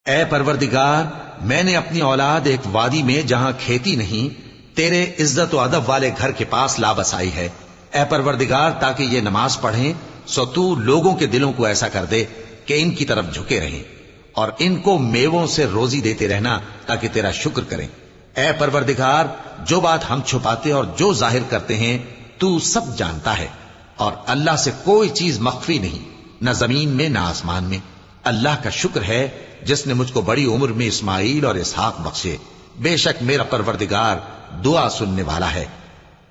اے پروردگار، میں نے اپنی اولاد ایک وادی میں جہاں کھیتی نہیں تیرے عزت و ادب والے گھر کے پاس لا بسائی ہے۔ اے پروردگار، تاکہ یہ نماز پڑھیں سو تو لوگوں کے دلوں کو ایسا کر دے کہ ان کی طرف جھکے رہیں، اور ان کو میووں سے روزی دیتے رہنا تاکہ تیرا شکر کریں۔ اے پروردگار، جو بات ہم چھپاتے اور جو ظاہر کرتے ہیں تو سب جانتا ہے، اور اللہ سے کوئی چیز مخفی نہیں، نہ زمین میں نہ آسمان میں۔ اللہ کا شکر ہے جس نے مجھ کو بڑی عمر میں اسماعیل اور اسحاق بخشے، بے شک میرا پروردگار دعا سننے والا ہے۔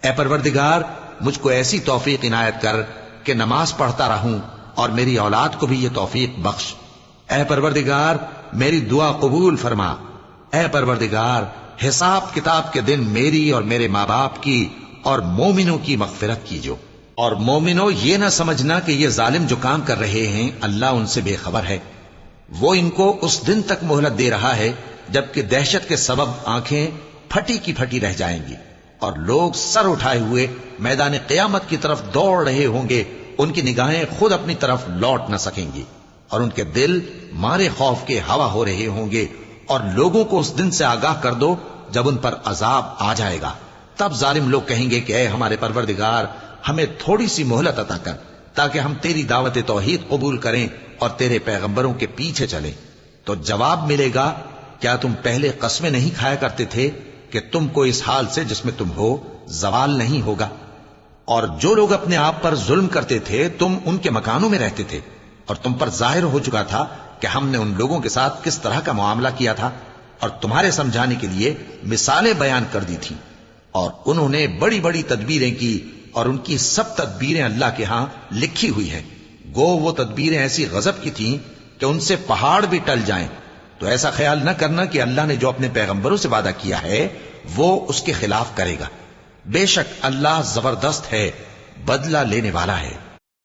اے پروردگار، مجھ کو ایسی توفیق عنایت کر کہ نماز پڑھتا رہوں، اور میری اولاد کو بھی یہ توفیق بخش۔ اے پروردگار، میری دعا قبول فرما۔ اے پروردگار، حساب کتاب کے دن میری اور میرے ماں باپ کی اور مومنوں کی مغفرت کیجو۔ اور مومنوں، یہ نہ سمجھنا کہ یہ ظالم جو کام کر رہے ہیں اللہ ان سے بے خبر ہے، وہ ان کو اس دن تک مہلت دے رہا ہے جبکہ دہشت کے سبب آنکھیں پھٹی کی پھٹی رہ جائیں گی، اور لوگ سر اٹھائے ہوئے میدان قیامت کی طرف دوڑ رہے ہوں گے، ان کی نگاہیں خود اپنی طرف لوٹ نہ سکیں گی، اور ان کے دل مارے خوف کے ہوا ہو رہے ہوں گے۔ اور لوگوں کو اس دن سے آگاہ کر دو جب ان پر عذاب آ جائے گا، تب ظالم لوگ کہیں گے کہ اے ہمارے پروردگار، ہمیں تھوڑی سی مہلت عطا کر تاکہ ہم تیری دعوت توحید قبول کریں اور تیرے پیغمبروں کے پیچھے چلیں۔ تو جواب ملے گا، کیا تم پہلے قسمیں نہیں کھایا کرتے تھے کہ تم کو اس حال سے جس میں تم ہو زوال نہیں ہوگا؟ اور جو لوگ اپنے آپ پر ظلم کرتے تھے تم ان کے مکانوں میں رہتے تھے، اور تم پر ظاہر ہو چکا تھا کہ ہم نے ان لوگوں کے ساتھ کس طرح کا معاملہ کیا تھا، اور تمہارے سمجھانے کے لیے مثالیں بیان کر دی تھیں۔ اور انہوں نے بڑی بڑی تدبیریں کی، اور ان کی سب تدبیریں اللہ کے ہاں لکھی ہوئی ہیں۔ گو وہ تدبیریں ایسی غضب کی تھیں کہ ان سے پہاڑ بھی ٹل جائیں۔ تو ایسا خیال نہ کرنا کہ اللہ نے جو اپنے پیغمبروں سے وعدہ کیا ہے وہ اس کے خلاف کرے گا۔ بے شک اللہ زبردست ہے، بدلہ لینے والا ہے۔